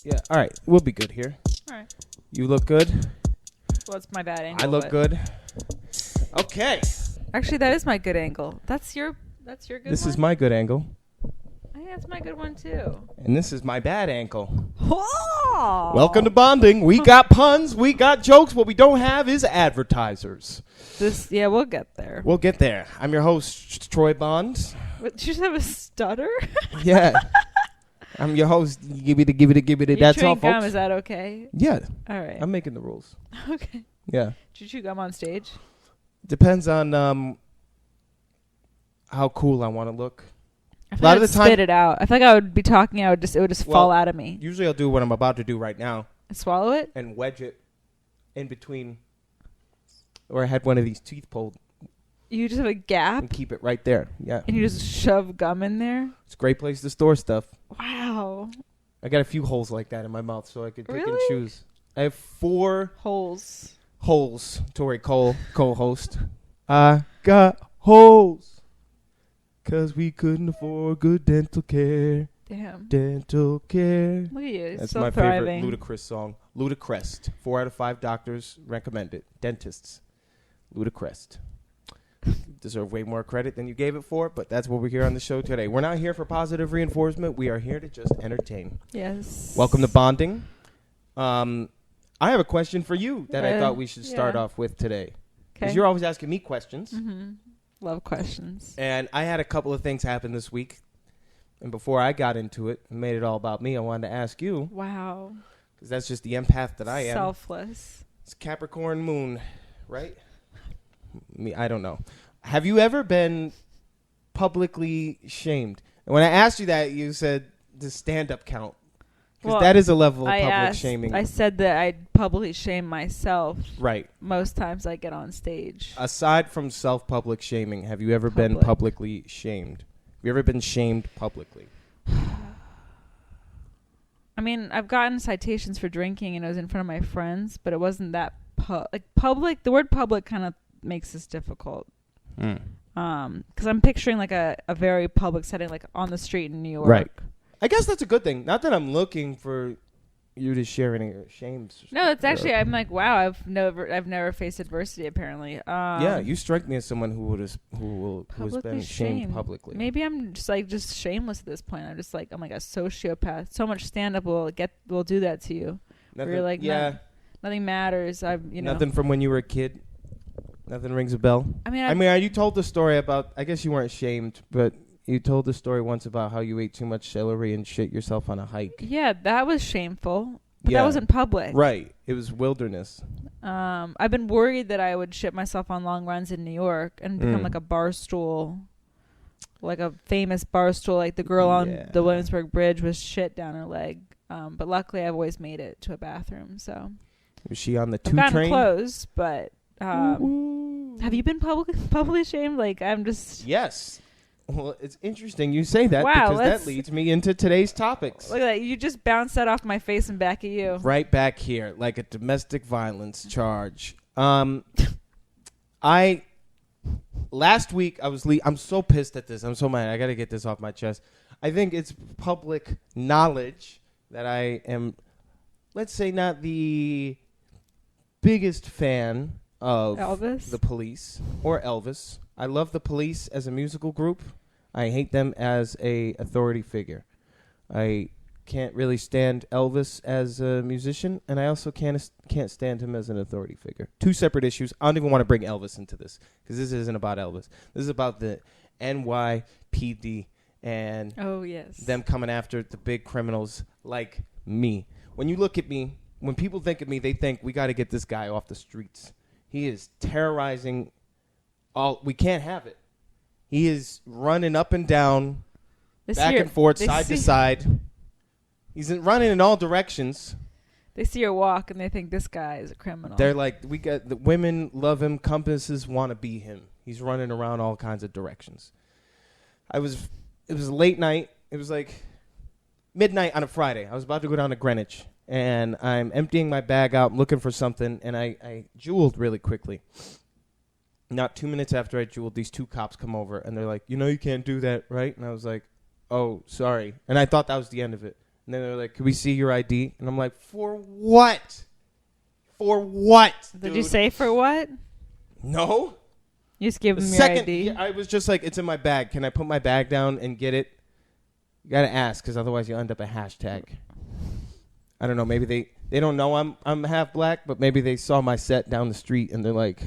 Yeah, all right. We'll be good here. All right. You look good. Well, it's my bad angle. I look good. Okay. Actually, that is my good angle. That's your good This one? is my good angle. I think that's my good one, too. And this is my bad ankle. Whoa! Welcome to Bonding. We got puns. We got jokes. What we don't have is advertisers. Yeah, we'll get there. We'll get there. I'm your host, Troy Bond. What, did you just have a stutter? Yeah. I'm your host. Give it. You That's all, chewing gum, folks. is that okay? Yeah. All right. I'm making the rules. Okay. Yeah. Did you chew gum on stage? Depends on how cool I want to look. I A feel lot like of the I'd time- spit it out. I feel like I would be talking. It would just fall out of me. Usually I'll do what I'm about to do right now And swallow it? and wedge it in between. Or I had one of these teeth pulled You just have a gap and keep it right there. Yeah. and you just shove gum in there? It's a great place to store stuff. Wow. I got a few holes like that in my mouth so I could pick and Really? choose. I have 4 Holes. holes. Tori Cole, co-host. I got holes. 'Cause we couldn't afford good dental care. Damn. Dental care. Look at you. That's Still my thriving. favorite Ludacris song. Ludacris. 4 out of 5 doctors recommend it. Dentists. Ludacris. Deserve way more credit than you gave it for, but that's what we're here on the show today. We're not here for positive reinforcement. We are here to just entertain. Yes. Welcome to Bonding. I have a question for you that I thought we should start yeah. off with today. Because Okay. you're always asking me questions. Mm-hmm. Love questions. And I had a couple of things happen this week. And before I got into it and made it all about me, I wanted to ask you. Wow. Because that's just the empath that I am. Selfless. It's Capricorn moon, right? Me, I don't know. Have you ever been publicly shamed? And when I asked you that, you said the stand-up count. Because that is a level of public shaming. I said that I'd publicly shame myself. Right. Most times I get on stage. Aside from self-public shaming, have you ever been Public. publicly shamed? Have you ever been shamed publicly? I mean, I've gotten citations for drinking and it was in front of my friends, but it wasn't that public. The word public kind of makes this difficult. Because I'm picturing like a very public setting, like on the street in New York. Right. I guess that's a good thing. Not that I'm looking for you to share any shames. No, it's actually I'm like, wow, I've never faced adversity apparently. Yeah, you strike me as someone who has publicly been shamed publicly. Maybe I'm just shameless at this point. I'm like a sociopath. So much stand up will do that to you. Nothing, you're like, yeah, nothing matters. Nothing from when you were a kid. Nothing rings a bell. I mean, you told the story about. I guess you weren't shamed, but you told the story once about how you ate too much celery and shit yourself on a hike. Yeah, that was shameful. But Yeah. that wasn't public. Right. It was wilderness. I've been worried that I would shit myself on long runs in New York and become like a bar stool, like a famous bar stool, like the girl on the Williamsburg Bridge with shit down her leg. But luckily, I've always made it to a bathroom. So Was she on the I've 2 gotten train? close, but have you been publicly shamed? Like I'm just Yes. Well, it's interesting you say that Wow, because that leads me into today's topics. look at that. You just bounced that off my face and back at you. Right back here, like a domestic violence charge. Last week I'm so pissed at this. I'm so mad. I got to get this off my chest. I think it's public knowledge that I am, let's say, not the biggest fan of Elvis? the Police or Elvis. I love the Police as a musical group. I hate them as a authority figure. I can't really stand Elvis as a musician, and I also can't stand him as an authority figure. 2 separate issues. I don't even want to bring Elvis into this because this isn't about Elvis. This is about the NYPD and them coming after the big criminals like me. When you look at me, when people think of me, they think we got to get this guy off the streets. He is terrorizing all. We can't have it. He is running up and down, back and forth, side to side. He's running in all directions. They see her walk and they think this guy is a criminal. They're like, the women love him. Compasses want to be him. He's running around all kinds of directions. It was late night. It was like midnight on a Friday. I was about to go down to Greenwich, and I'm emptying my bag out, looking for something, and I jeweled really quickly. Not 2 minutes after I jeweled, these 2 cops come over, and they're like, you can't do that, right? And I was like, oh, sorry. And I thought that was the end of it. And then they're like, "Can we see your ID?" And I'm like, "For what? For what?" Did you say for what? No. You just give them your Second, ID. yeah, I was just like, "It's in my bag. Can I put my bag down and get it?" You gotta ask, because otherwise you end up a hashtag. I don't know. Maybe they don't know I'm half black, but maybe they saw my set down the street and they're like,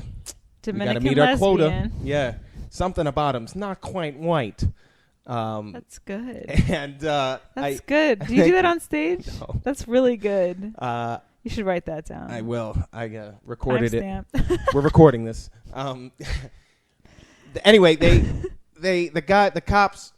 Dominican "We gotta meet our quota." lesbian. Yeah, something about him's not quite white. That's good. And That's good. Do you do that on stage? No. That's really good. You should write that down. I will. I recorded it. Timestamp. We're recording this. Anyway, the cops.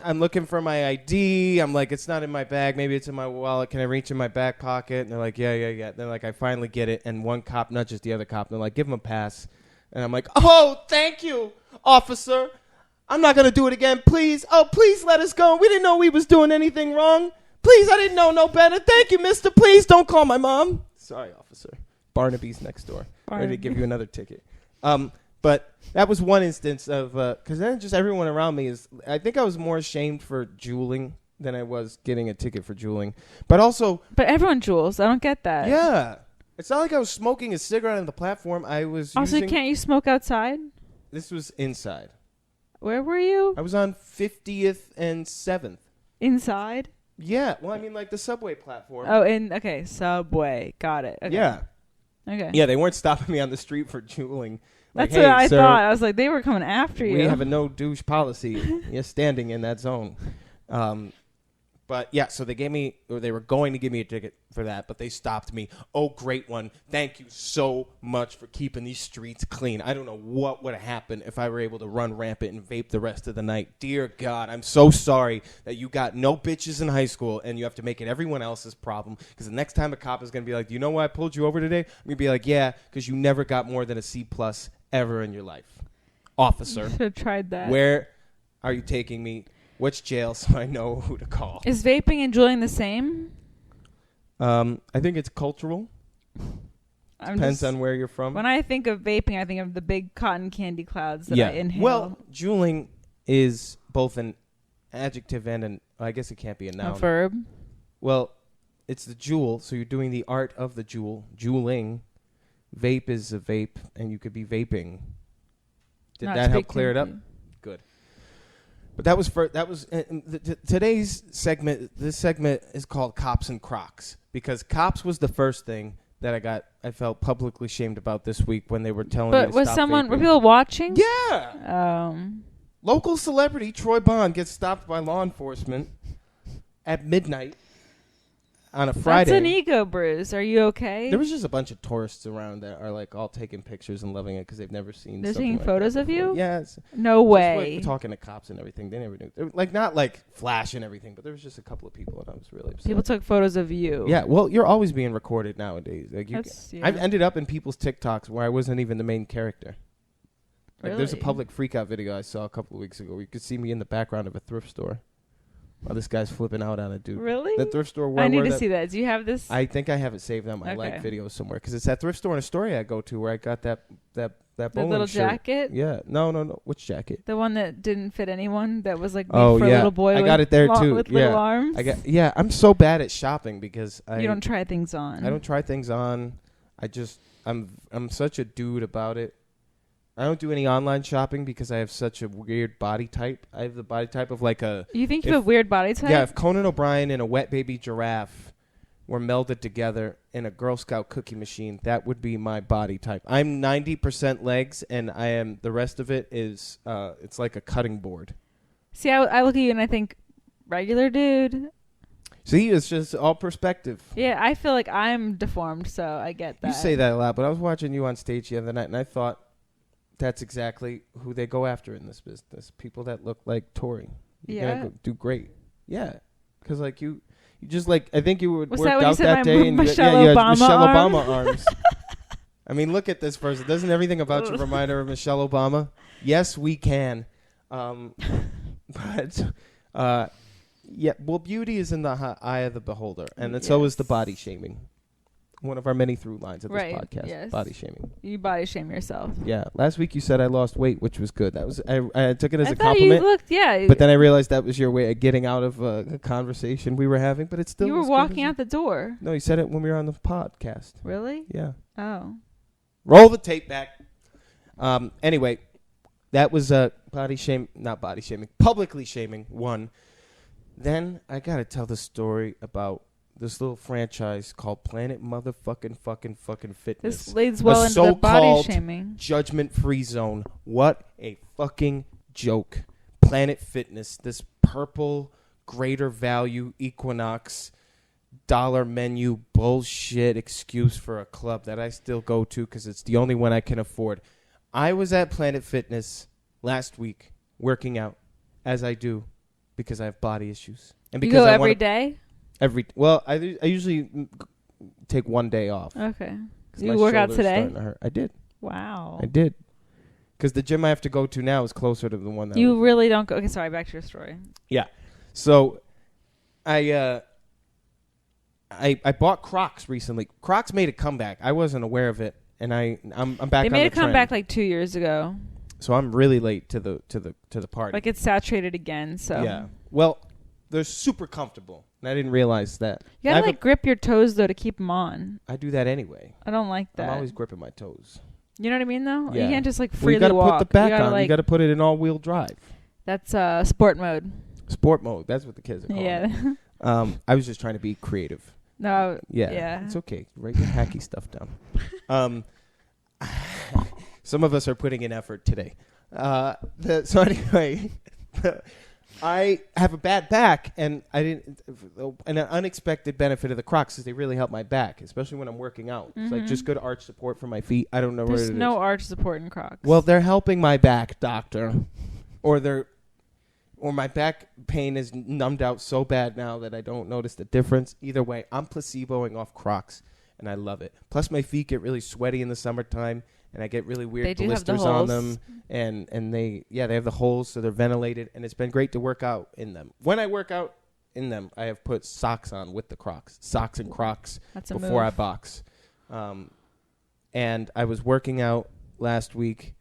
I'm looking for my ID. I'm like, it's not in my bag. Maybe it's in my wallet. Can I reach in my back pocket? And they're like, yeah. They're like, I finally get it. And one cop nudges the other cop. And they're like, give him a pass. And I'm like, oh, thank you, officer. I'm not going to do it again. Please. Oh, please let us go. We didn't know we was doing anything wrong. Please, I didn't know no better. Thank you, mister. Please don't call my mom. Sorry, officer. Barnaby's next door. Ready to give you another ticket. But that was one instance of, because then just everyone around me is, I think I was more ashamed for juuling than I was getting a ticket for juuling. But also. But everyone jewels. I don't get that. Yeah. It's not like I was smoking a cigarette on the platform. I was also, can't you smoke outside? This was inside. Where were you? I was on 50th and 7th. Inside? Yeah. Well, I mean, like the subway platform. Oh, okay. Subway. Got it. Okay. Yeah. Okay. Yeah, they weren't stopping me on the street for juuling. Like, That's what I thought. I was like, they were coming after you. We have a no douche policy. You're standing in that zone. But yeah, so they were going to give me a ticket for that, but they stopped me. Oh, great one. Thank you so much for keeping these streets clean. I don't know what would have happened if I were able to run rampant and vape the rest of the night. Dear God, I'm so sorry that you got no bitches in high school and you have to make it everyone else's problem. Because the next time a cop is going to be like, do you know why I pulled you over today? I'm going to be like, yeah, because you never got more than a C+ ever in your life. Officer. Should have tried that. Where are you taking me? Which jail so I know who to call? Is vaping and juuling the same? I think it's cultural. Depends on where you're from. When I think of vaping, I think of the big cotton candy clouds that I inhale. Well, juuling is both an adjective and I guess it can't be a noun. A verb? Well, it's the jewel, so you're doing the art of the jewel. Juuling. Vape is a vape, and you could be vaping. Did that help clear it up? Good. But that was today's segment. This segment is called Cops and Crocs because cops was the first thing that I felt publicly shamed about this week when they were telling me to stop vaping. Were people watching? Yeah. Local celebrity Troy Bond gets stopped by law enforcement at midnight on a Friday. That's an ego bruise. Are you okay? There was just a bunch of tourists around that are like all taking pictures and loving it because they've never seen. They're taking photos of you? Yes. No way. Like, talking to cops and everything. They never knew. They were, like not like flash and everything, but there was just a couple of people and I was really upset. People took photos of you. Yeah. Well, you're always being recorded nowadays. Like I've ended up in people's TikToks where I wasn't even the main character. Like really? There's a public freakout video I saw a couple of weeks ago. You could see me in the background of a thrift store. While this guy's flipping out on a dude. Really? The thrift store where I need to see that. Do you have this? I think I have it saved on my like videos somewhere because it's that thrift store in Astoria I go to where I got that bowling little shirt. Jacket? Yeah. No. Which jacket? The one that didn't fit anyone that was like made for a little boy. I got it there too. With little arms. I'm so bad at shopping because you don't try things on. I don't try things on. I'm such a dude about it. I don't do any online shopping because I have such a weird body type. I have the body type of like a... You think you have a weird body type? Yeah, if Conan O'Brien and a wet baby giraffe were melded together in a Girl Scout cookie machine, that would be my body type. I'm 90% legs, and the rest of it is, it's like a cutting board. See, I look at you and I think, regular dude. See, it's just all perspective. Yeah, I feel like I'm deformed, so I get that. You say that a lot, but I was watching you on stage the other night, and I thought... That's exactly who they go after in this business. People that look like Tori. You're gonna do great. Yeah. Because, like, you just, like, I think you would work out that day. And Michelle Obama arms. I mean, look at this person. Doesn't everything about you remind her of Michelle Obama? Yes, we can. But, yeah, well, beauty is in the eye of the beholder. And so is the body shaming. one of our many through lines of this Right, podcast. yes. Body shaming. You body shame yourself. Yeah. Last week you said I lost weight, which was good. That was I took it as I a thought compliment. you looked, yeah. But then I realized that was your way of getting out of a conversation we were having. But it's still. You were walking out the door. No, you said it when we were on the podcast. Really? Yeah. Oh. Roll the tape back. Anyway, that was body shame, not body shaming, publicly shaming. One. Then I gotta tell the story about this little franchise called Planet Motherfucking Fucking Fitness. This leads well into the body shaming. Judgment-free zone. What a fucking joke. Planet Fitness, this purple, greater value, Equinox, dollar menu bullshit excuse for a club that I still go to because it's the only one I can afford. I was at Planet Fitness last week working out, as I do, because I have body issues. And because you go every day? I usually take one day off. Okay. You work out today? I did. Wow. I did. Because the gym I have to go to now is closer to the one that you really don't go. Okay, sorry. Back to your story. Yeah. So I bought Crocs recently. Crocs made a comeback. I wasn't aware of it, and I'm back. They made a comeback like 2 years ago. So I'm really late to the party. Like it's saturated again. So yeah. Well, they're super comfortable, and I didn't realize that. You gotta grip your toes though to keep them on. I do that anyway. I don't like that. I'm always gripping my toes. You know what I mean though? Yeah. You can't just like freely you gotta walk. put the back on. Like, you gotta put it in all-wheel drive. That's sport mode. Sport mode. That's what the kids are calling it. I was just trying to be creative. No. Yeah. It's okay. Write your hacky stuff down. Some of us are putting in effort today. So anyway, I have a bad back, and an unexpected benefit of the Crocs is they really help my back, especially when I'm working out. It's like just good arch support for my feet. I don't know what it is. There's no arch support in Crocs. Well, they're helping my back, doctor. Or my back pain is numbed out so bad now that I don't notice the difference. Either way, I'm placeboing off Crocs, and I love it. Plus, my feet get really sweaty in the summertime, and I get really weird blisters on them. And they have the holes, so they're ventilated, and it's been great to work out in them. When I work out in them, I have put socks on with the Crocs. Socks and Crocs before I box. And I was working out last week,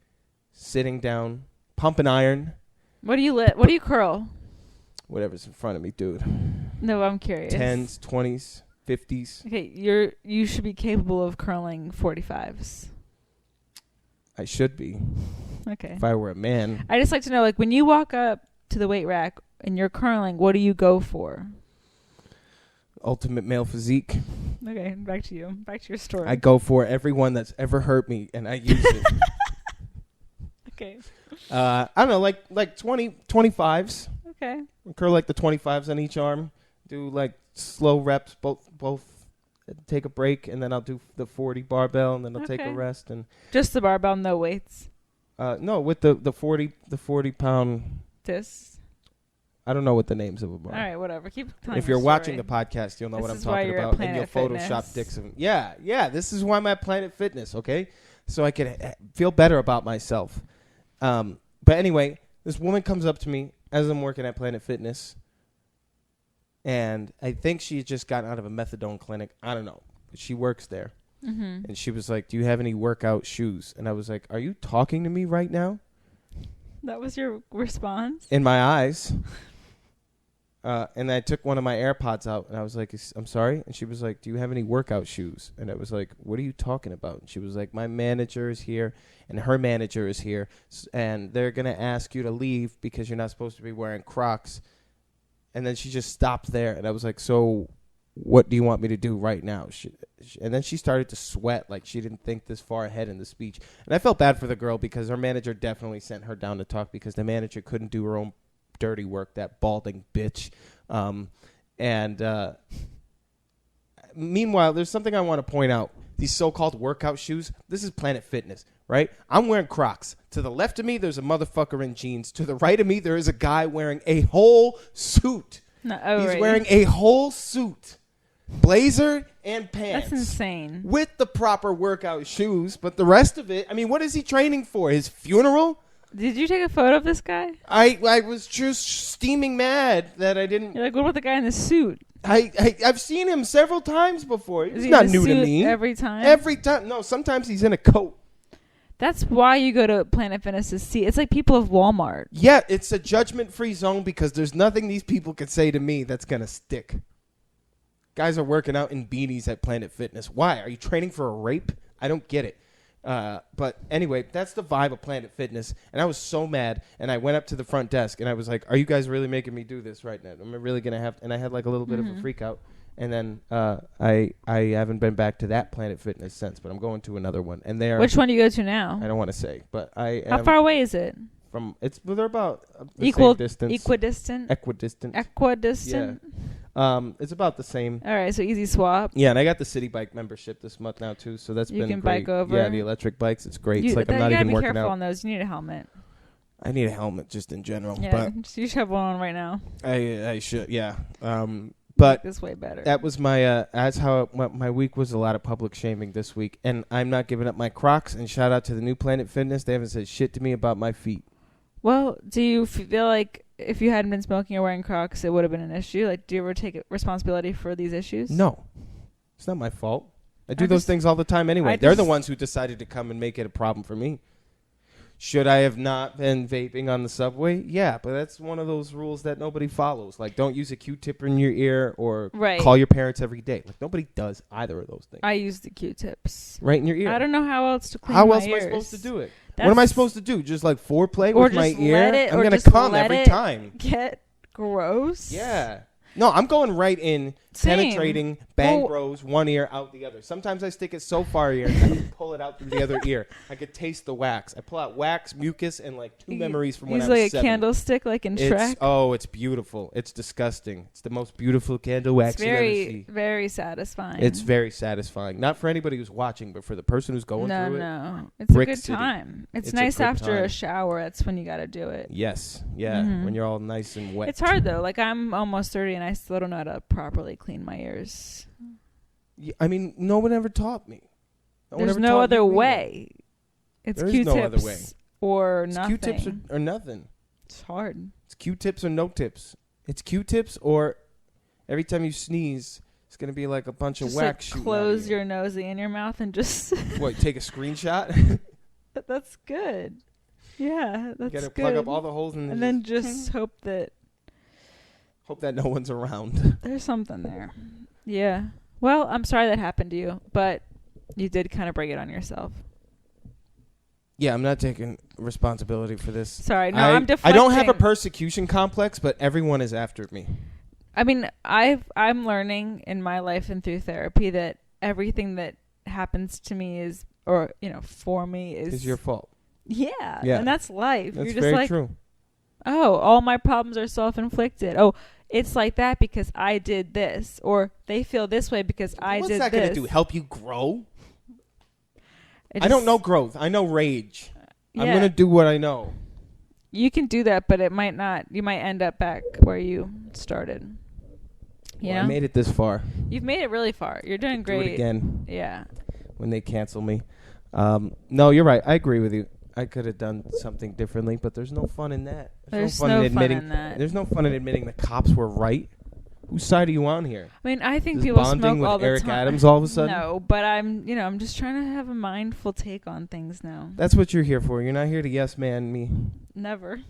sitting down, pump and iron. What do you curl? Whatever's in front of me, dude. No, I'm curious. 10s, 20s, 50s. Okay, you should be capable of curling 45s. I should be. Okay. If I were a man. I just like to know, like, when you walk up to the weight rack and you're curling, what do you go for? Ultimate male physique. Okay, back to you. Back to your story. I go for everyone that's ever hurt me, and I use it. Okay. I don't know, like 25s. Okay. Curl like the 25s on each arm. Do like slow reps, both. Take a break, and then I'll do the 40 barbell, and then I'll take a rest. And just the barbell, no weights. No, with the 40 pound. This. I don't know what the names of them are. All right, whatever. Keep telling If you're watching the podcast, you'll know what I'm talking about, and you'll Photoshop dicks of them. Yeah. This is why I'm at Planet Fitness, okay? So I can feel better about myself. But anyway, this woman comes up to me as I'm working at Planet Fitness, and I think she had just gotten out of a methadone clinic. I don't know. She works there. Mm-hmm. And she was like, "Do you have any workout shoes?" And I was like, "Are you talking to me right now?" That was your response? In my eyes. And I took one of my AirPods out, and I was like, "I'm sorry." And she was like, "Do you have any workout shoes?" And I was like, "What are you talking about?" And she was like, "My manager is here, and her manager is here, and they're going to ask you to leave because you're not supposed to be wearing Crocs." And then she just stopped there, and I was like, "So what do you want me to do right now?" And then she started to sweat like she didn't think this far ahead in the speech. And I felt bad for the girl because her manager definitely sent her down to talk because the manager couldn't do her own dirty work, that balding bitch. Meanwhile, there's something I want to point out. These so-called workout shoes, this is Planet Fitness, right? I'm wearing Crocs. To the left of me, there's a motherfucker in jeans. To the right of me, there is a guy wearing a whole suit. He's wearing a whole suit. Blazer and pants. That's insane. With the proper workout shoes, but the rest of it, I mean, what is he training for? His funeral? Did you take a photo of this guy? I was just steaming mad that I didn't. You're like, what about the guy in the suit? I've seen him several times before. Is He's he not in a new to suit me. every time? Every time. No, sometimes he's in a coat. That's why you go to Planet Fitness to see. It's like people of Walmart. Yeah, it's a judgment-free zone because there's nothing these people could say to me that's going to stick. Guys are working out in beanies at Planet Fitness. Why? Are you training for a rape? I don't get it. But anyway, that's the vibe of Planet Fitness. And I was so mad. And I went up to the front desk and I was like, are you guys really making me do this right now? Am I really going to have to? And I had like a little bit of a freak out. And then I haven't been back to that Planet Fitness since, but I'm going to another one. And they are. Which one do you go to now? I don't want to say, but I. How far away is it? They're about the same distance. Equidistant. Yeah. It's about the same. All right, so easy swap. Yeah, and I got the city bike membership this month now too, so that's been great. You can bike over. Yeah, the electric bikes, it's great. It's like I'm not even working out. You gotta be careful on those. You need a helmet. I need a helmet just in general. Yeah, but you should have one on right now. I should, yeah. But this way better. That was my that's how my week was. A lot of public shaming this week, and I'm not giving up my Crocs. And shout out to the new Planet Fitness. They haven't said shit to me about my feet. Well, do you feel like if you hadn't been smoking or wearing Crocs, it would have been an issue? Like, do you ever take responsibility for these issues? No, it's not my fault. I do those things all the time anyway. They're the ones who decided to come and make it a problem for me. Should I have not been vaping on the subway? Yeah, but that's one of those rules that nobody follows. Like, don't use a Q-tip in your ear or call your parents every day. Like, nobody does either of those things. I use the Q-tips. Right in your ear. I don't know how else to clean my ears. How else am I supposed to do it? What am I supposed to do? Just, like, foreplay with my ear? I'm going to come every time. Get gross? Yeah. No, I'm going right in, penetrating, bang bros, one ear, out the other. Sometimes I stick it so far here, I can pull it out through the other ear. I could taste the wax. I pull out wax, mucus, and like two memories from when I was 7. Use like a candlestick like in Shrek? Oh, it's beautiful. It's disgusting. It's the most beautiful candle wax you'll ever see. Very satisfying. It's very satisfying. Not for anybody who's watching, but for the person who's going through it. No. It's a good time. It's nice after a shower. That's when you got to do it. Yes. Yeah. When you're all nice and wet. It's hard though. Like I'm almost 30 and I still don't know how to properly clean my ears. I mean, no one ever taught me. There's no other way. It's Q-tips no other way. or nothing. It's Q-tips or nothing. It's hard. It's Q-tips or no tips. It's Q-tips or every time you sneeze, it's going to be like a bunch of wax shooting out. Close your nose in your mouth and just... What, take a screenshot? That's good. Yeah, that's good. You got to plug up all the holes in the... And then just hope that no one's around. There's something there. Yeah. Well, I'm sorry that happened to you, but you did kind of bring it on yourself. Yeah, I'm not taking responsibility for this. Sorry, no, I'm deflecting. I don't have a persecution complex, but everyone is after me. I mean, I'm learning in my life and through therapy that everything that happens to me is, or for me is your fault. Yeah, and that's life. That's You're just very like, true. Oh, all my problems are self-inflicted. Oh, it's like that because I did this, or they feel this way because I did this. What's that going to do? Help you grow? I don't know growth. I know rage. Yeah. I'm going to do what I know. You can do that, but it might not. You might end up back where you started. You know? I made it this far. You've made it really far. You're doing great. Do it again. Yeah. When they cancel me. No, you're right. I agree with you. I could have done something differently, but there's no fun in that. There's no fun in that. There's no fun in admitting the cops were right. Whose side are you on here? I mean, I think Just people bonding smoke with all the Eric time. Adams all of a sudden? No, but I'm just trying to have a mindful take on things now. That's what you're here for. You're not here to yes man me. Never.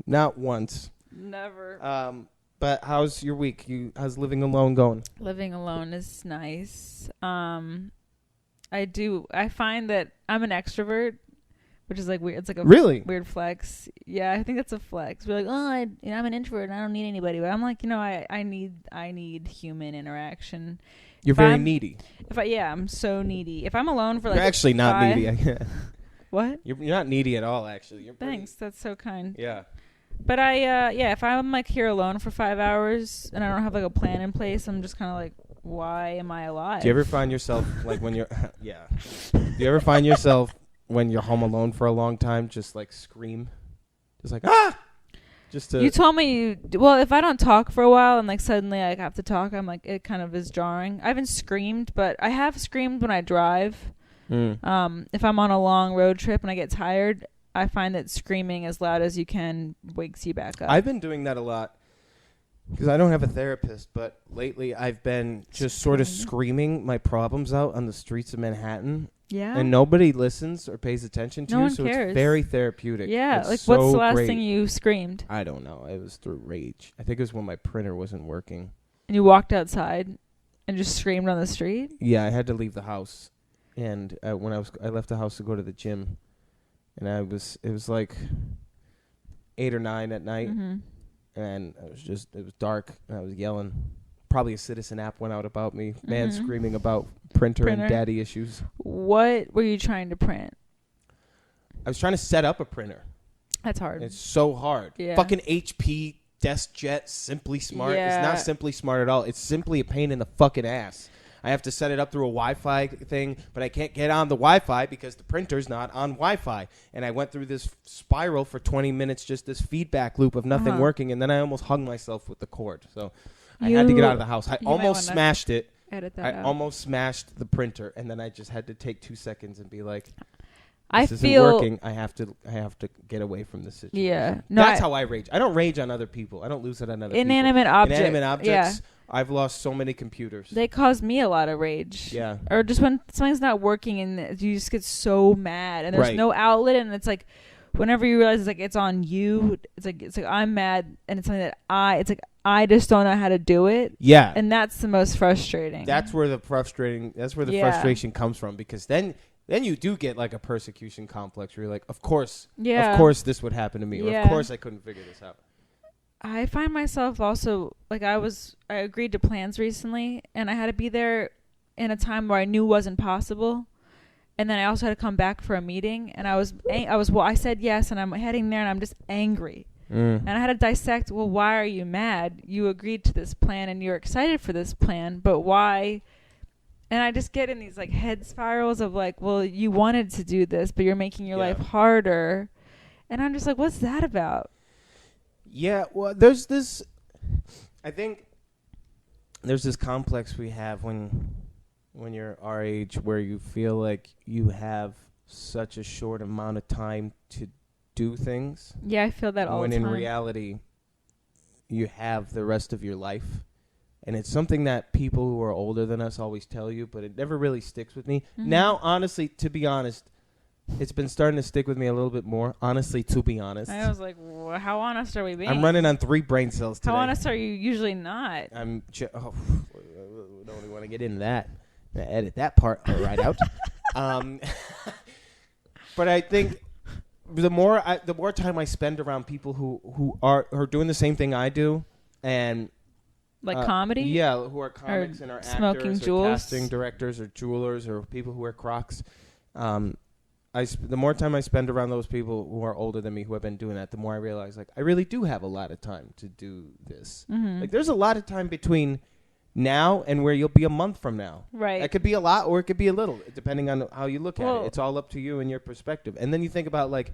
Not once. Never. But how's your week? How's living alone going? Living alone is nice. I find that I'm an extrovert, which is like weird. It's like a weird flex. Yeah, I think it's a flex. We're like, I'm an introvert and I don't need anybody. But I'm like, I need human interaction. You're very needy. I'm so needy. If I'm alone for like, you're actually not needy. What? You're not needy at all. Actually, Thanks. That's so kind. Yeah. But if I'm like here alone for 5 hours and I don't have like a plan in place, I'm just kind of like, why am I alive? Do you ever find yourself like when you're yeah? Do you ever find yourself when you're home alone for a long time, just like scream, just like just to? You told me if I don't talk for a while and like suddenly I have to talk, I'm like it kind of is jarring. I haven't screamed, but I have screamed when I drive. If I'm on a long road trip and I get tired, I find that screaming as loud as you can wakes you back up. I've been doing that a lot. Because I don't have a therapist, but lately I've been just sort of screaming my problems out on the streets of Manhattan. Yeah. And nobody listens or pays attention to No you, one so cares. it's very therapeutic. Yeah, it's like so what's the last great. thing you screamed? I don't know. It was through rage. I think it was when my printer wasn't working. And you walked outside and just screamed on the street? Yeah, I had to leave the house. And when I left the house to go to the gym, and it was like 8 or 9 at night. Mm-hmm. And it was dark, and I was yelling. Probably a Citizen app went out about me. Man screaming about printer and daddy issues. What were you trying to print? I was trying to set up a printer. That's hard. It's so hard. Yeah. Fucking HP, DeskJet, Simply Smart. Yeah. It's not Simply Smart at all. It's simply a pain in the fucking ass. I have to set it up through a Wi-Fi thing, but I can't get on the Wi-Fi because the printer's not on Wi-Fi. And I went through this spiral for 20 minutes, just this feedback loop of nothing working, and then I almost hung myself with the cord. So I had to get out of the house. I almost smashed it. Edit that out. Almost smashed the printer, and then I just had to take 2 seconds and be like, I this feel isn't working. I have to get away from this situation. Yeah. No, That's how I rage. I don't rage on other people. I don't lose it on other inanimate people. objects. Inanimate objects. Yeah. I've lost so many computers. They cause me a lot of rage. Yeah. Or just when something's not working and you just get so mad and there's no outlet, and it's like whenever you realize it's like it's on you, it's like I'm mad, and it's something that I just don't know how to do it. Yeah. And that's the most frustrating. That's where the frustration comes from, because then you do get like a persecution complex where you're like, of course this would happen to me, or of course I couldn't figure this out. I find myself also like I agreed to plans recently, and I had to be there in a time where I knew wasn't possible, and then I also had to come back for a meeting, and I said yes, and I'm heading there, and I'm just angry, and I had to dissect. Well, why are you mad? You agreed to this plan, and you're excited for this plan, but why? And I just get in these like head spirals of like, well, you wanted to do this, but you're making your life harder, and I'm just like, what's that about? Yeah, well, there's this. I think there's this complex we have when you're our age, where you feel like you have such a short amount of time to do things. Yeah, I feel that all the time. When in reality, you have the rest of your life. And it's something that people who are older than us always tell you, but it never really sticks with me. Mm-hmm. Now, honestly, to be honest, it's been starting to stick with me a little bit more. Honestly, to be honest. I was like, how honest are we being? I'm running on 3 brain cells today. How honest are you usually not? We don't even want to get into that. I'm going to edit that part right out. But I think the more time I spend around people who are doing the same thing I do, and like comedy? Yeah, who are comics and are smoking actors jewels? Or casting directors or jewelers or people who wear Crocs. The more time I spend around those people who are older than me who have been doing that, the more I realize, like, I really do have a lot of time to do this. Mm-hmm. Like, there's a lot of time between now and where you'll be a month from now. Right. That could be a lot or it could be a little, depending on how you look at it. It's all up to you and your perspective. And then you think about, like,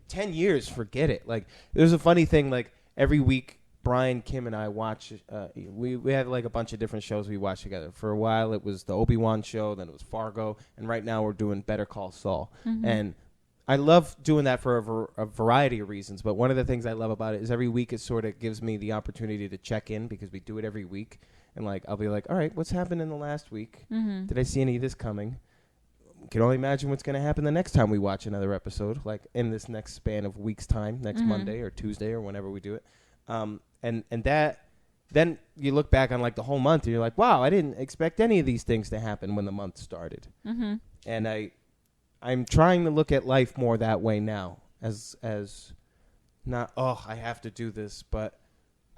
10 years, forget it. Like, there's a funny thing, like, every week, Brian, Kim, and I watch, we had like a bunch of different shows we watched together. For a while, it was the Obi-Wan show, then it was Fargo, and right now we're doing Better Call Saul. Mm-hmm. And I love doing that for a variety of reasons, but one of the things I love about it is every week it sort of gives me the opportunity to check in, because we do it every week. And like I'll be like, all right, what's happened in the last week? Mm-hmm. Did I see any of this coming? Can only imagine what's going to happen the next time we watch another episode, like in this next span of weeks' time, next Monday or Tuesday or whenever we do it. And that, then you look back on like the whole month and you're like, wow, I didn't expect any of these things to happen when the month started. Mm-hmm. And I'm trying to look at life more that way now, as not, I have to do this, but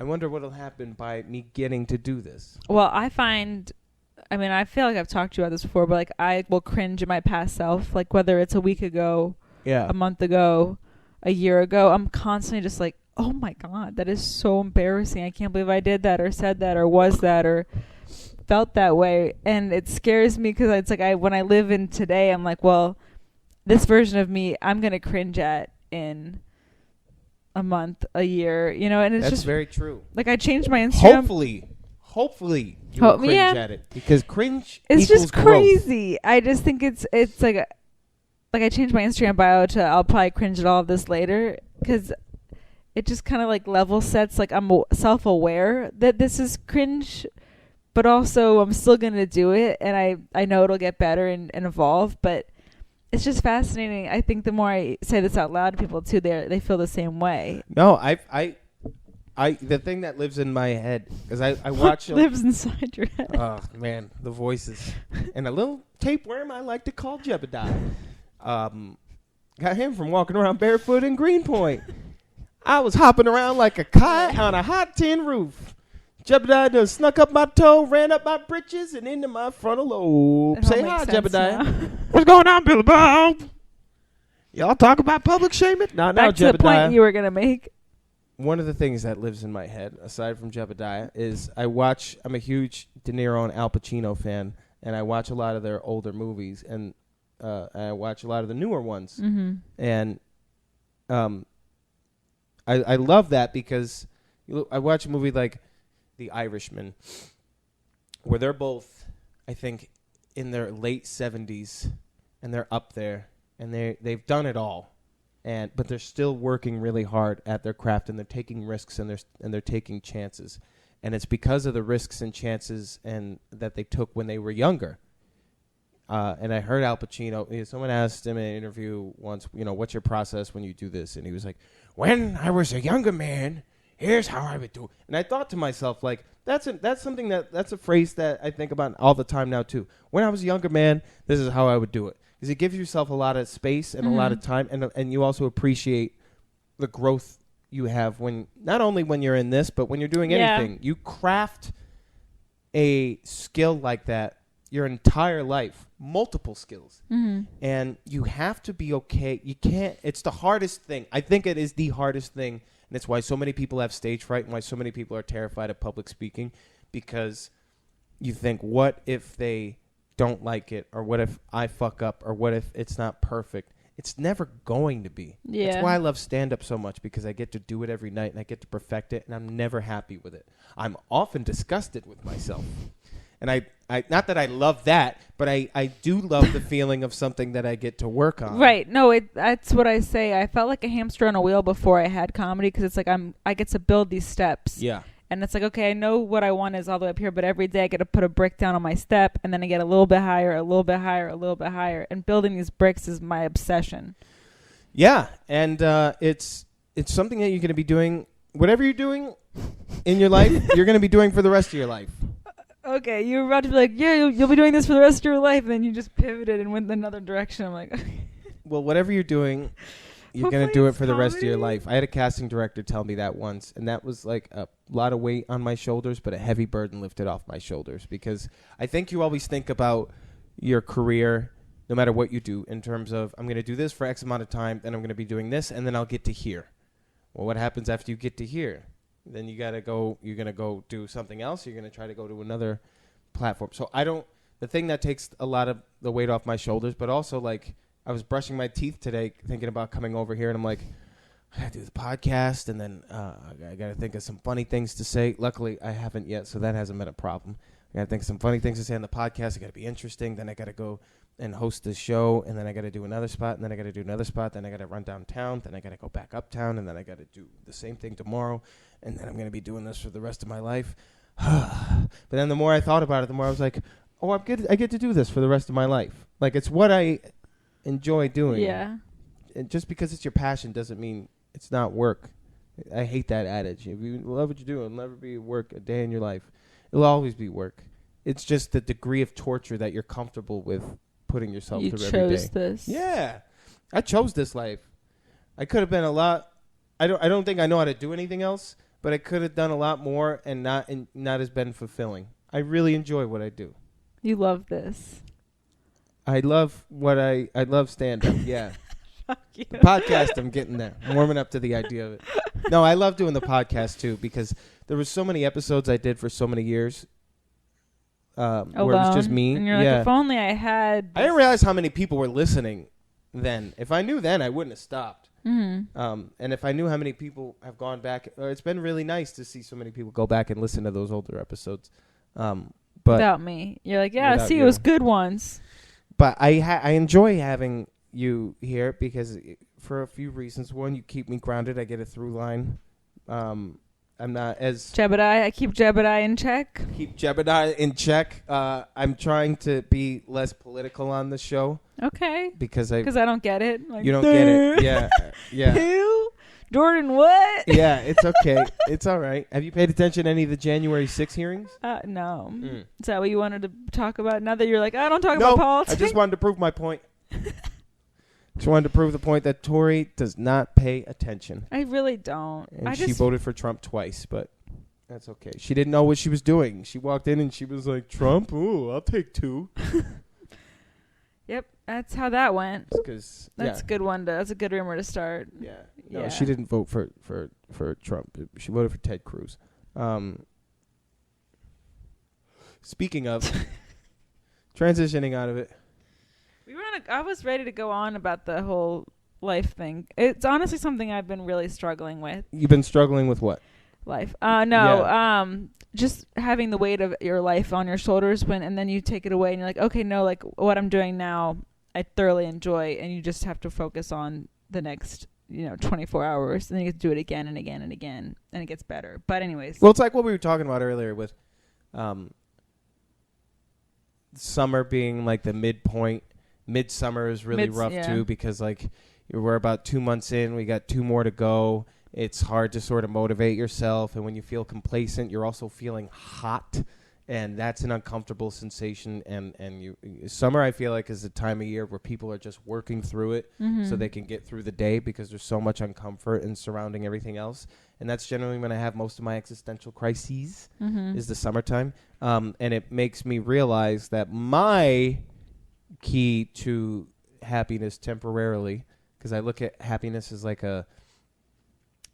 I wonder what'll happen by me getting to do this. Well, I feel like I've talked to you about this before, but like I will cringe at my past self, like whether it's a week ago, a month ago, a year ago, I'm constantly just like, oh my God, that is so embarrassing. I can't believe I did that or said that or was that or felt that way. And it scares me because it's like when I live in today, I'm like, well, this version of me, I'm going to cringe at in a month, a year, and it's just very true. Like I changed my Instagram. Hopefully you will cringe at it, because cringe it's equals just crazy. Growth. I just think it's like I changed my Instagram bio to I'll probably cringe at all of this later, because it just kind of like level sets. Like I'm self-aware that this is cringe, but also I'm still gonna do it, and I know it'll get better and evolve. But it's just fascinating. I think the more I say this out loud to people too, they feel the same way. No, the thing that lives in my head, because I watch lives inside your head. Oh man, the voices and a little tapeworm I like to call Jebediah. Got him from walking around barefoot in Greenpoint. I was hopping around like a kite on a hot tin roof. Jebediah done snuck up my toe, ran up my britches, and into my frontal lobe. Say hi, Jebediah. What's going on, Billy Bob? Y'all talk about public shaming? No, Back to Jebediah. the point you were gonna make. One of the things that lives in my head, aside from Jebediah, is I'm a huge De Niro and Al Pacino fan, and I watch a lot of their older movies, and I watch a lot of the newer ones. Mm-hmm. And I love that because I watch a movie like The Irishman, where they're both, I think, in their late 70s, and they're up there, and they've done it all. But they're still working really hard at their craft, and they're taking risks, and they're taking chances, and it's because of the risks and chances and that they took when they were younger. And I heard Al Pacino. Someone asked him in an interview once, what's your process when you do this? And he was like, "When I was a younger man, here's how I would do it." And I thought to myself, like, that's a phrase that I think about all the time now too. When I was a younger man, this is how I would do it. Because it gives yourself a lot of space and a lot of time, and you also appreciate the growth you have not only when you're in this, but when you're doing anything. You craft a skill like that your entire life, multiple skills, and you have to be okay. You can't. It's the hardest thing. I think it is the hardest thing, and it's why so many people have stage fright and why so many people are terrified of public speaking, because you think, what if they don't like it, or what if I fuck up, or what if it's not perfect? It's never going to be. Yeah. That's why I love stand-up so much, because I get to do it every night and I get to perfect it, and I'm never happy with it. I'm often disgusted with myself. And I not that I love that, but I do love the feeling of something that I get to work on. Right. No, that's what I say. I felt like a hamster on a wheel before I had comedy, because it's like I get to build these steps. Yeah. And it's like, okay, I know what I want is all the way up here, but every day I get to put a brick down on my step, and then I get a little bit higher, a little bit higher, a little bit higher. And building these bricks is my obsession. Yeah. And it's something that you're going to be doing, whatever you're doing in your life, you're going to be doing for the rest of your life. Okay, you were about to be like, yeah, you'll be doing this for the rest of your life, and then you just pivoted and went in another direction. I'm like, okay. Well, whatever you're doing, you're going to do it for the rest of your life. I had a casting director tell me that once, and that was like a lot of weight on my shoulders, but a heavy burden lifted off my shoulders, because I think you always think about your career, no matter what you do, in terms of, I'm going to do this for X amount of time, then I'm going to be doing this, and then I'll get to here. Well, what happens after you get to here? Then you're going to go do something else. You're going to try to go to another platform. So the thing that takes a lot of the weight off my shoulders, but also, like, I was brushing my teeth today thinking about coming over here, and I'm like, I got to do the podcast, and then I got to think of some funny things to say. Luckily, I haven't yet, so that hasn't been a problem. I got to think of some funny things to say on the podcast. I got to be interesting. Then I got to go and host this show, and then I got to do another spot, and then I got to do another spot. Then I got to run downtown. Then I got to go back uptown, and then I got to do the same thing tomorrow, and then I'm going to be doing this for the rest of my life. But then the more I thought about it, the more I was like, oh, I get to do this for the rest of my life. Like, it's what I enjoy doing. Yeah. And just because it's your passion doesn't mean it's not work. I hate that adage. If you love what you do, it'll never be work a day in your life. It'll always be work. It's just the degree of torture that you're comfortable with putting yourself through every day. You chose this. Yeah. I chose this life. I could have been a lot. I don't think I know how to do anything else, but I could have done a lot more and not has been fulfilling. I really enjoy what I do. You love this. I love stand-up, yeah. Fuck you. The podcast, I'm getting there. I'm warming up to the idea of it. No, I love doing the podcast, too, because there was so many episodes I did for so many years where it was just me. And you're like, if only I had... I didn't realize how many people were listening then. If I knew then, I wouldn't have stopped. Mm-hmm. And if I knew how many people have gone back... it's been really nice to see so many people go back and listen to those older episodes. But without me. You're like, yeah, see, it was good ones. But I enjoy having you here because for a few reasons. One, you keep me grounded. I get a through line. I'm not as Jebediah. I keep Jebediah in check. Keep Jebediah in check. I'm trying to be less political on the show. Okay. Because I don't get it. Like, you don't get it. Yeah. Yeah. Who? Jordan, what? Yeah, it's okay. It's all right. Have you paid attention to any of the January 6 hearings? No. Is that what you wanted to talk about? Now that you're like, I don't talk about politics. I just wanted to prove my point. Just wanted to prove the point that Tori does not pay attention. I really don't. And she voted for Trump twice, but that's okay. She didn't know what she was doing. She walked in and she was like, Trump? Ooh, I'll take 2. Yep, that's how that went. That's a good one. That's a good rumor to start. Yeah. No, she didn't vote for Trump. She voted for Ted Cruz. Speaking of transitioning out of it. I was ready to go on about the whole life thing. It's honestly something I've been really struggling with. You've been struggling with what? Life. Just having the weight of your life on your shoulders and then you take it away and you're like, okay, no, like what I'm doing now, I thoroughly enjoy, and you just have to focus on the next, 24 hours, and then you get to do it again and again and again, and it gets better. But anyways. Well, it's like what we were talking about earlier with summer being like the midpoint. Midsummer is really rough too, because like we're about 2 months in, we got 2 more to go. It's hard to sort of motivate yourself, and when you feel complacent, you're also feeling hot, and that's an uncomfortable sensation. And summer, I feel like, is a time of year where people are just working through it so they can get through the day, because there's so much uncomfort and surrounding everything else. And that's generally when I have most of my existential crises is the summertime. And it makes me realize that my key to happiness temporarily, because I look at happiness as like I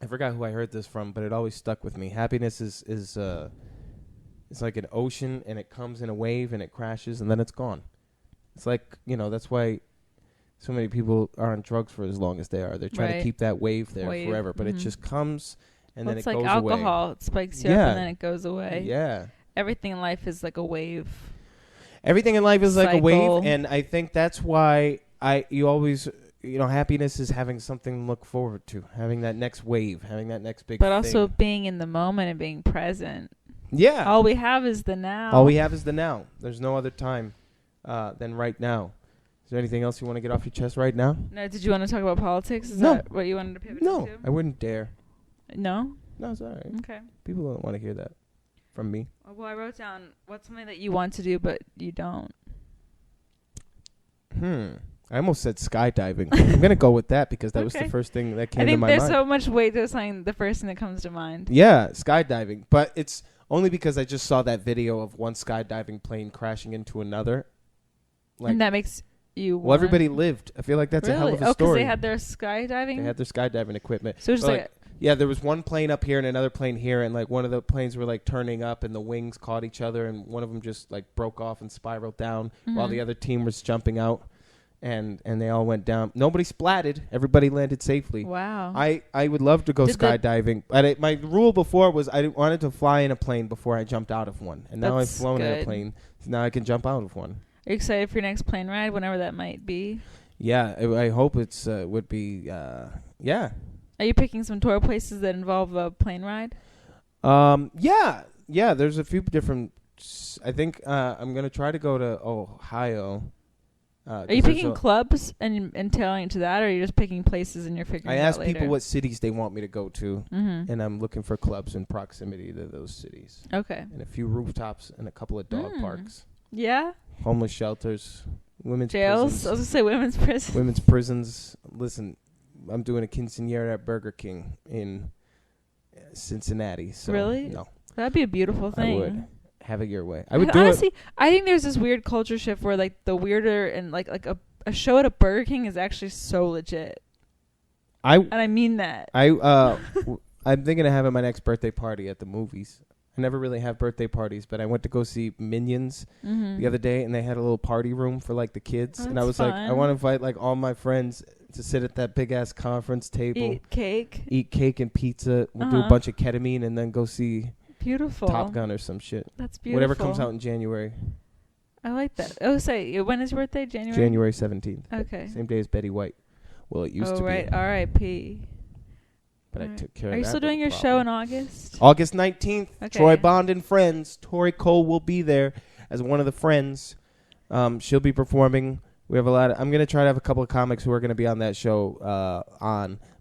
forgot who I heard this from, but it always stuck with me. Happiness is it's like an ocean, and it comes in a wave and it crashes and then it's gone. It's like, that's why so many people are on drugs for as long as they are. They're trying to keep that wave there forever, but it just comes and then it goes away. It's like alcohol. It spikes you up and then it goes away. Yeah. Everything in life is like a wave. Everything in life is like a wave, and I think that's why you always, happiness is having something to look forward to, having that next wave, having that next big thing. But also being in the moment and being present. Yeah. All we have is the now. All we have is the now. There's no other time than right now. Is there anything else you want to get off your chest right now? No, did you want to talk about politics? Is No. that what you wanted to pivot into? No, I wouldn't dare. No? No, it's all right. Okay. People don't want to hear that from me. Well, I wrote down what's something that you want to do but you don't. I almost said skydiving. I'm going to go with that because that was the first thing that came to my mind. I think there's so much weight to saying the first thing that comes to mind. Yeah, skydiving. But it's only because I just saw that video of one skydiving plane crashing into another. And that makes you Well, everybody lived. I feel like that's a hell of a story. Because they had their skydiving? They had their skydiving equipment. So it's like yeah, there was one plane up here and another plane here, and like one of the planes were like turning up and the wings caught each other, and one of them just like broke off and spiraled down while the other team was jumping out, and they all went down. Nobody splatted. Everybody landed safely. Wow. I would love to go skydiving, but my rule before was I wanted to fly in a plane before I jumped out of one, and now I've flown in a plane, so now I can jump out of one. Are you excited for your next plane ride, whenever that might be? Yeah, I hope it's would be yeah. Are you picking some tour places that involve a plane ride? Yeah. There's a few different. I think I'm gonna try to go to Ohio. Are you picking clubs and tailoring it to that, or are you just picking places and you're figuring it out later? I asked people what cities they want me to go to, and I'm looking for clubs in proximity to those cities. Okay. And a few rooftops and a couple of dog parks. Yeah. Homeless shelters, women's jails. prisons. I was gonna say women's prisons. Women's prisons. Listen, I'm doing a quinceañera at Burger King in Cincinnati. So really? No. That'd be a beautiful thing. I would. Have it your way. I would do honestly, I think there's this weird culture shift where like the weirder and like a show at a Burger King is actually so legit. And I mean that. I'm thinking of having my next birthday party at the movies. I never really have birthday parties, but I went to go see Minions the other day, and they had a little party room for like the kids, and I was fun. Like, I want to invite like all my friends to sit at that big ass conference table, eat cake and pizza. We'll do a bunch of ketamine, and then go see Top Gun or some shit. That's beautiful. Whatever comes out in January. I like that. Oh, say when is your birthday? January 17th. Okay. Same day as Betty White. Well, it used to right. be. R.I.P. But I took care of that. Are you still doing your show in August? August 19th. Okay. Troy Bond and Friends. Tori Cole will be there as one of the friends. She'll be performing. We have a lot. I'm going to try to have a couple of comics who are going to be on that show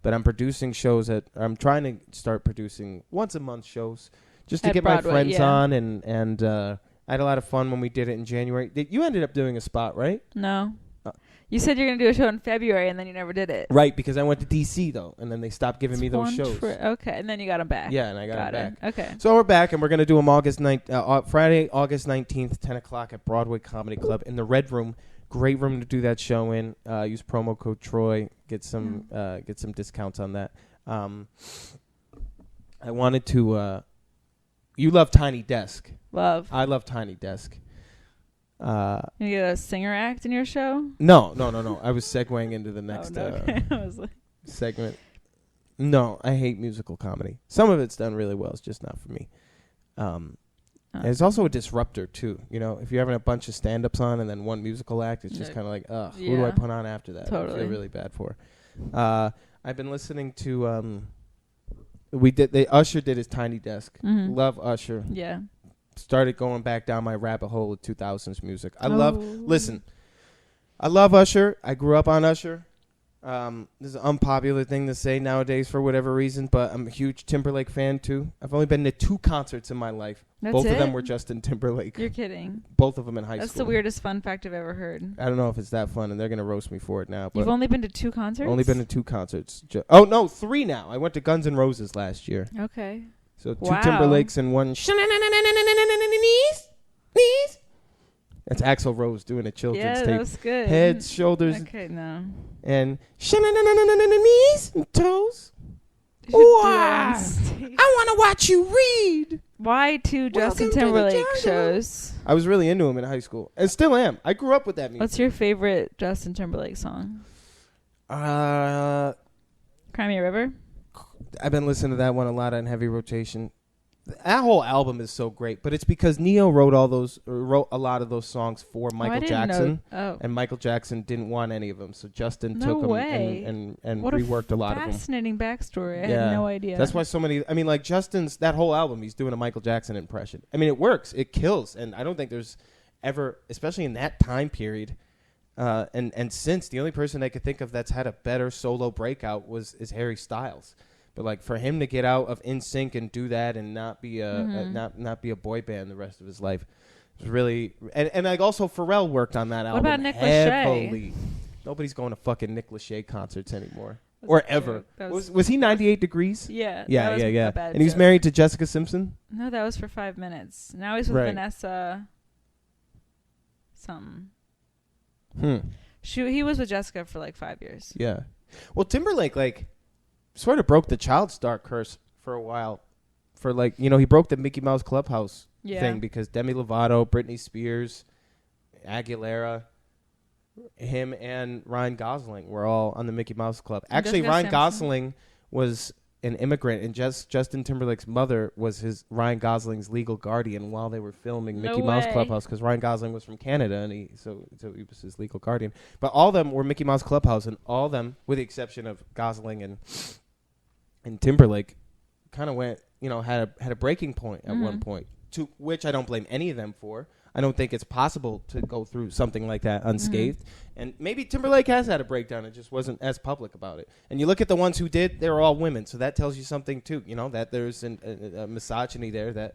but I'm producing shows I'm trying to start producing once a month shows just to At get Broadway, my friends yeah. on. And I had a lot of fun when we did it in January. You ended up doing a spot, right? No. You said you're going to do a show in February, and then you never did it. Right, because I went to D.C., though, and then they stopped giving me those shows. Okay, and then you got them back. Yeah, and I got them back. Okay. So we're back, and we're going to do them Friday, August 19th, 10 o'clock at Broadway Comedy Club in the Red Room. Great room to do that show in. Use promo code Troy. Get some discounts on that. I wanted to... you love Tiny Desk. Love. I love Tiny Desk. You get a singer act in your show? No. I was segueing into the next okay. I was like... segment. No, I hate musical comedy. Some of it's done really well. It's just not for me. And it's also a disruptor, too. You know, if you're having a bunch of stand-ups on and then one musical act, it's just kind of like, ugh, who do I put on after that? Totally. I feel really bad for. I've been listening to... Usher did his Tiny Desk. Mm-hmm. Love Usher. Yeah. Started going back down my rabbit hole of 2000s music. I love Usher. I grew up on Usher. This is an unpopular thing to say nowadays for whatever reason, but I'm a huge Timberlake fan too. I've only been to 2 concerts in my life. Both of them were Justin Timberlake. You're kidding. Both of them in high school. That's the weirdest fun fact I've ever heard. I don't know if it's that fun, and they're going to roast me for it now. But you've only been to 2 concerts? Only been to 2 concerts. 3 now. I went to Guns N' Roses last year. Okay. So 2 Timberlakes and 1... That's Axl Rose doing a children's tape. Yeah, that's good. Heads, shoulders. Okay, no. And knees and toes. Wow. I want to watch you read. Why 2 Justin Timberlake shows? I was really into him in high school. And still am. I grew up with that music. What's your favorite Justin Timberlake song? Cry Me a River? I've been listening to that one a lot on heavy rotation. That whole album is so great, but it's because Neo wrote a lot of those songs for Michael Jackson, and Michael Jackson didn't want any of them, so Justin took them and reworked a lot of them. Fascinating backstory. I had no idea. That's why so many. I mean, like Justin's that whole album, he's doing a Michael Jackson impression. I mean, it works, it kills, and I don't think there's ever, especially in that time period, and since the only person I could think of that's had a better solo breakout is Harry Styles. But like for him to get out of NSYNC and do that and not be not be a boy band the rest of his life, it was really and like also Pharrell worked on that album. What about Nick Lachey? Nobody's going to fucking Nick Lachey concerts anymore or ever. Was he 98 Degrees? Yeah. Yeah. And he's married to Jessica Simpson. No, that was for 5 minutes. Now he's with Vanessa. Something. He was with Jessica for like 5 years. Yeah. Well, Timberlake sort of broke the child star curse for a while. For he broke the Mickey Mouse Clubhouse thing because Demi Lovato, Britney Spears, Aguilera, him and Ryan Gosling were all on the Mickey Mouse Club. Actually, Ryan Gosling was an immigrant, and Justin Timberlake's mother was Ryan Gosling's legal guardian while they were filming Mickey Mouse Clubhouse because Ryan Gosling was from Canada, and so he was his legal guardian. But all of them were Mickey Mouse Clubhouse, and all of them, with the exception of Gosling and Timberlake, kind of went, had a breaking point at one point, to which I don't blame any of them for. I don't think it's possible to go through something like that unscathed. And maybe Timberlake has had a breakdown. It just wasn't as public about it. And you look at the ones who did, they were all women. So that tells you something, too, that there's a misogyny there that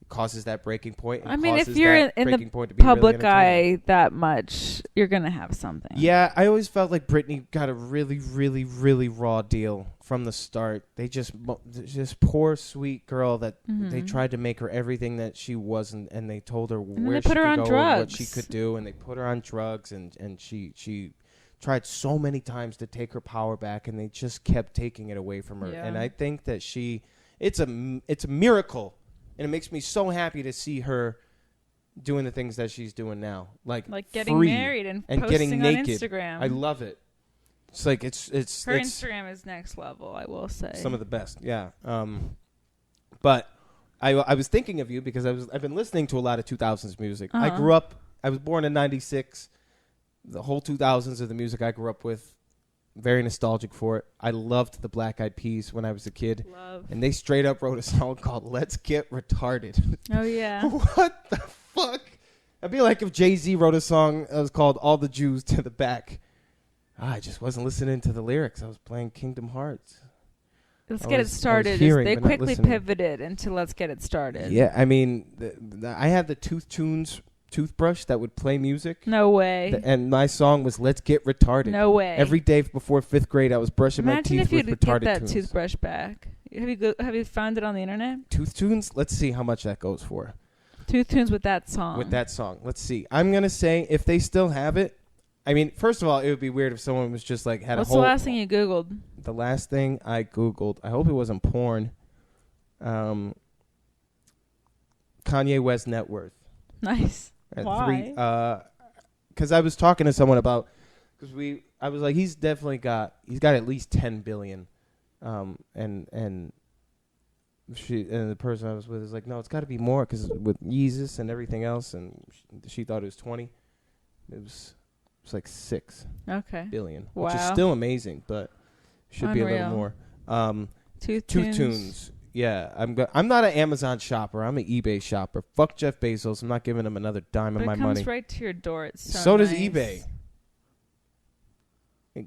causes that breaking point. I mean, if you're in the public eye that much, you're going to have something. Yeah, I always felt like Britney got a really, really, really raw deal from the start. They just poor, sweet girl that they tried to make her everything that she wasn't, and they told her where she could go and what she could do, and they put her on drugs, and she tried so many times to take her power back, and they just kept taking it away from her. Yeah. And I think that it's a miracle. And it makes me so happy to see her doing the things that she's doing now, like getting married and posting getting naked on Instagram. I love it. It's like it's her Instagram is next level, I will say. Some of the best, yeah. But I was thinking of you because I've been listening to a lot of 2000s music. I grew up. I was born in '96. The whole 2000s of the music I grew up with very nostalgic for it. I loved the Black Eyed Peas when I was a kid. Love. And they straight up wrote a song called Let's Get Retarded. Oh, yeah. What the fuck? I'd be like if Jay-Z wrote a song that was called All the Jews to the Back. I just wasn't listening to the lyrics. I was playing Kingdom Hearts. Let's Get It Started. They quickly pivoted into Let's Get It Started. Yeah, I mean, I had the Tooth Tunes toothbrush that would play music. No way. And my song was Let's Get Retarded. No way. Every day before 5th grade, I was brushing my teeth with retarded tunes. Imagine if you could get that toothbrush back. Have you found it on the internet? Tooth Tunes? Let's see how much that goes for. Tooth Tunes with that song. Let's see. I'm going to say if they still have it, I mean, first of all, it would be weird if someone was just like had What's a whole... the last thing you Googled? The last thing I Googled, I hope it wasn't porn. Kanye West net worth. Nice. Why? Because I was talking to someone about... I was like, he's got at least 10 billion. And the person I was with is like, no, it's got to be more because with Yeezus and everything else, and she thought it was 20. It was like 6 billion, which is still amazing, but should be a little more. Tooth Tunes. Yeah, I'm not an Amazon shopper. I'm an eBay shopper. Fuck Jeff Bezos. I'm not giving him another dime of my money. It comes right to your door. It's so nice. Does eBay.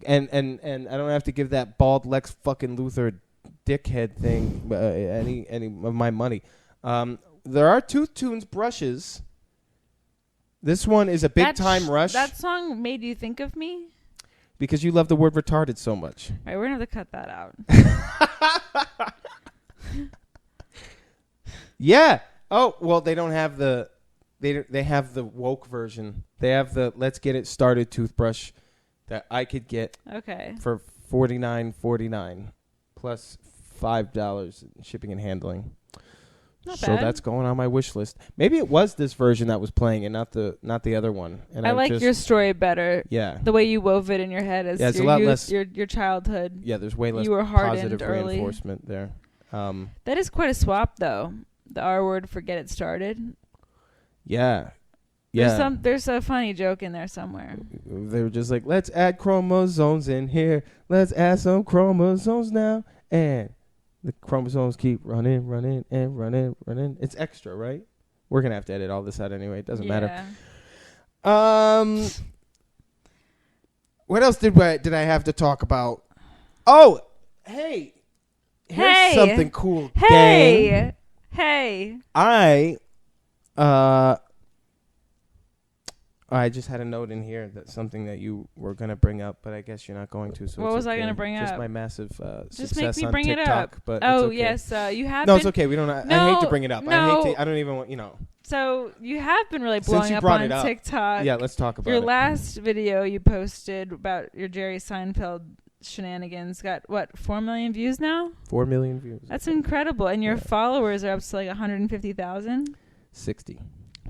And I don't have to give that bald Lex fucking Luthor dickhead thing any of my money. There are Tooth Tunes brushes. This one is a big time rush. That song made you think of me? Because you love the word retarded so much. All right, we're going to have to cut that out. Yeah. Oh, well, they don't have the... They have the woke version. They have the Let's Get It Started toothbrush that I could get for $49.49 plus $5 in shipping and handling. Not so bad. That's going on my wish list. Maybe it was this version that was playing and not the other one. And I like your story better. Yeah. The way you wove it in your head as it's your a lot youth, less, your childhood. Yeah, there's way less you were positive early. reinforcement there. That is quite a swap, though. The R word for Get It Started. Yeah. There's a funny joke in there somewhere. They were just like, let's add chromosomes in here. Let's add some chromosomes now. And the chromosomes keep running. It's extra, right? We're going to have to edit all this out anyway. It doesn't matter. What else did I have to talk about? Oh, hey. Here's something cool, gang. Hey. I just had a note in here that something that you were going to bring up, but I guess you're not going to. So what was I going to bring just up? Just my massive just success make me on bring TikTok. it up. But oh, it's okay. yes. You have No, it's okay. We don't. I hate to bring it up. No. I don't even want, So you have been really blowing up on TikTok. Yeah, let's talk about your it. Your last video you posted about your Jerry Seinfeld shenanigans got, 4 million views now? 4 million views. That's incredible. And your followers are up to like 150,000? 60.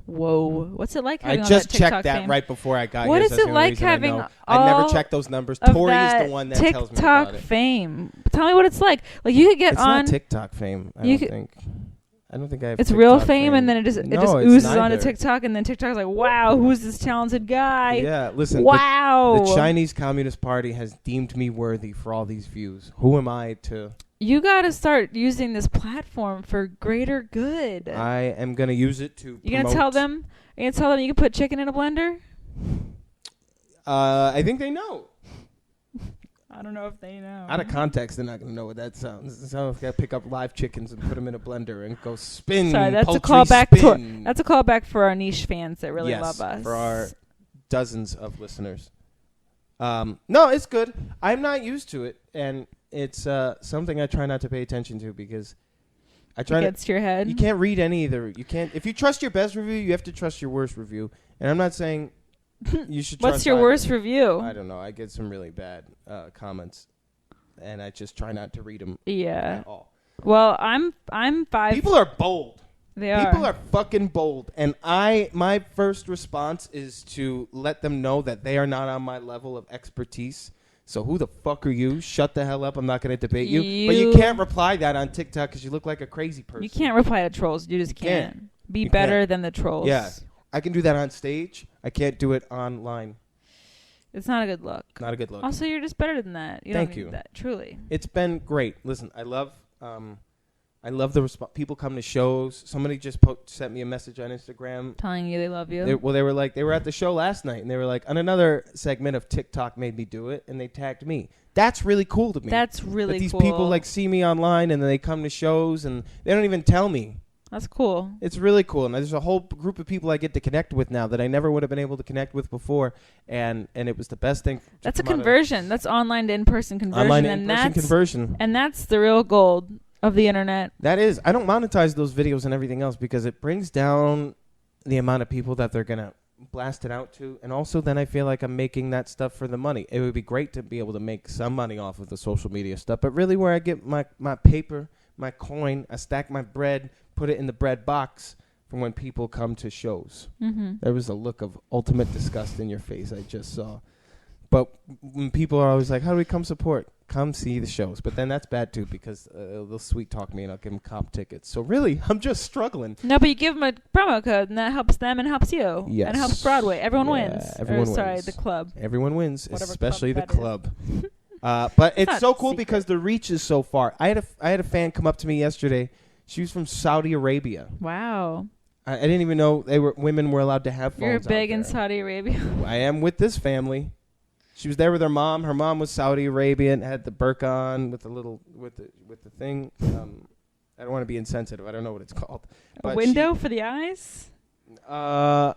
Whoa. What's it like having I all just that TikTok checked that fame? right before I got what here. What is it like having I never check those numbers. Tori is the one that tells me about it. TikTok fame. Tell me what it's like. Like you could get it's on. It's not TikTok fame. I don't think I have. It's TikTok real fame, and then it just oozes neither. onto TikTok, and then TikTok's like, wow, who's this talented guy? Yeah, listen. Wow. The Chinese Communist Party has deemed me worthy for all these views. Who am I to? You got to start using this platform for greater good. I am going to use it to. You gonna tell them? You gonna tell them you can put chicken in a blender? I think they know. I don't know if they know. Out of context, they're not going to know what that sounds. It sounds like I pick up live chickens and put them in a blender and go spin. Sorry, that's a callback. That's a callback for our niche fans that really love us. For our dozens of listeners. No, it's good. I'm not used to it, and it's something I try not to pay attention to because I try. It gets to your head. You can't read any of the. You can't. If you trust your best review, you have to trust your worst review. And I'm not saying. You should. What's your worst review? I don't know. I get some really bad comments, and I just try not to read them. Yeah. At all. Well, I'm 5. People are bold. They are. People are fucking bold, and my first response is to let them know that they are not on my level of expertise. So who the fuck are you? Shut the hell up. I'm not going to debate you. But you can't reply that on TikTok because you look like a crazy person. You can't reply to trolls. You just can't. Be better than the trolls. Yeah. I can do that on stage. I can't do it online. It's not a good look. Not a good look. Also, you're just better than that. Thank don't need you. That, truly. It's been great. Listen, I love the people come to shows. Somebody just sent me a message on Instagram Telling you they love you. they were at the show last night, and they were like, on another segment of TikTok made me do it, and they tagged me. That's really cool to me. That's really that these cool. people like see me online, and then they come to shows, and they don't even tell me. That's cool. It's really cool, and there's a whole group of people I get to connect with now that I never would have been able to connect with before, and it was the best thing. That's a conversion. That's online to in-person conversion. Online to in-person conversion. And that's the real gold of the internet. That is. I don't monetize those videos and everything else because it brings down the amount of people that they're going to blast it out to. And also then I feel like I'm making that stuff for the money. It would be great to be able to make some money off of the social media stuff. But really where I get my paper, my coin, I stack my bread, put it in the bread box from when people come to shows. Mm-hmm. There was a look of ultimate disgust in your face I just saw. But when people are always like, how do we come support? Come see the shows. But then that's bad, too, because they'll sweet talk me and I'll give them comp tickets. So really, I'm just struggling. No, but you give them a promo code and that helps them and helps you. Yes. And it helps Broadway. Everyone wins. Everyone wins. Sorry, the club. Everyone wins, Whatever especially the club club. But it's so cool secret. because the reach is so far. I had a fan come up to me yesterday. She was from Saudi Arabia. Wow. I didn't even know women were allowed to have phones. You're big out in there. Saudi Arabia. I am with this family. She was there with her mom. Her mom was Saudi Arabian, had the burqa on with the little with the thing. I don't want to be insensitive. I don't know what it's called. A window for the eyes? I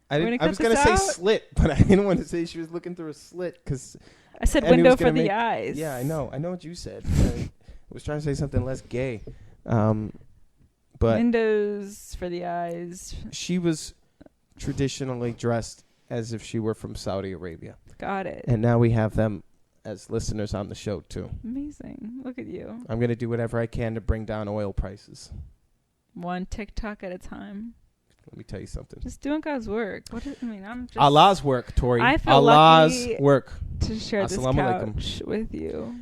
was going to say slit, but I didn't want to say she was looking through a slit because I said window for the eyes. Yeah, I know what you said. I was trying to say something less gay. But windows for the eyes. She was traditionally dressed as if she were from Saudi Arabia. Got it. And now we have them as listeners on the show, too. Amazing. Look at you. I'm going to do whatever I can to bring down oil prices. One TikTok at a time. Let me tell you something. Just doing God's work. I'm just... Allah's work, Tori. I feel Allah's lucky work. To share this Assalamu couch with you.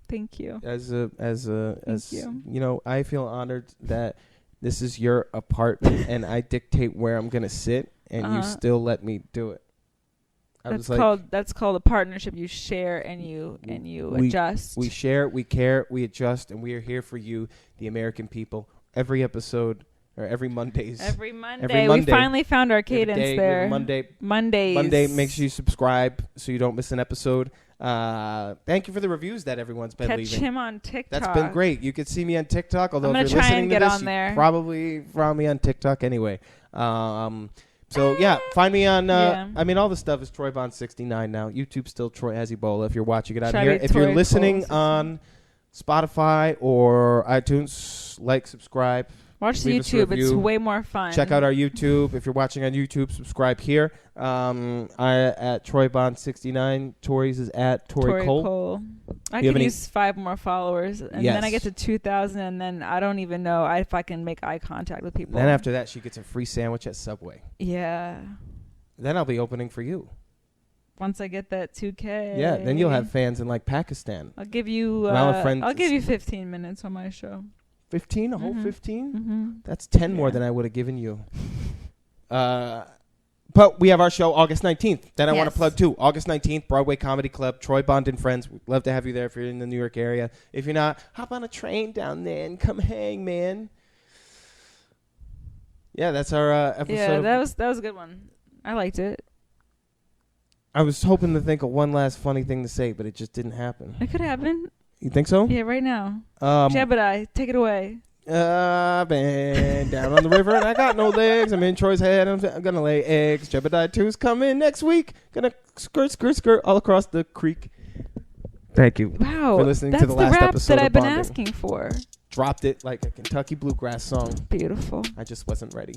Thank you. As you. You know, I feel honored that this is your apartment and I dictate where I'm going to sit and you still let me do it. That's called a partnership. You share and you adjust. We share, we care, we adjust, and we are here for you, the American people. Every episode or every Mondays. Every Monday. We finally found our cadence there. Mondays. Monday. Make sure you subscribe so you don't miss an episode. Thank you for the reviews that everyone's been leaving. Catch him on TikTok. That's been great. You can see me on TikTok, although if you're try listening and to get this, on there. you probably found me on TikTok anyway. So yeah, find me on. I mean, all the stuff is Troy Bond 69 now. YouTube still Troy has Ebola. If you're watching it out here, if you're listening on Spotify or iTunes, subscribe. Watch the YouTube. It's way more fun. Check out our YouTube. If you're watching on YouTube, subscribe here. I at Troy Bond 69. Tori's is at Tori Cole. I can use 5 more followers, and then I get to 2,000, and then I don't even know if I can make eye contact with people. Then after that, she gets a free sandwich at Subway. Yeah. Then I'll be opening for you. Once I get that 2K. Yeah, then you'll have fans in Pakistan. I'll give you. I'll give you 15 minutes on my show. 15? A whole 15? Mm-hmm. That's 10 more than I would have given you. But we have our show August 19th. That I want to plug too. August 19th, Broadway Comedy Club, Troy Bond and Friends. We'd love to have you there if you're in the New York area. If you're not, hop on a train down there and come hang, man. Yeah, that's our episode. Yeah, that was a good one. I liked it. I was hoping to think of one last funny thing to say, but it just didn't happen. It could happen. You think so? Yeah, right now. Jebediah, take it away. I've been down on the river and I got no legs. I'm in Troy's head. I'm gonna lay eggs. Jebediah 2's coming next week. Gonna skirt all across the creek. Thank you. Wow, for listening to the last rap episode that of I've been Bonding. asking for. Dropped it like a Kentucky bluegrass song. Beautiful. I just wasn't ready.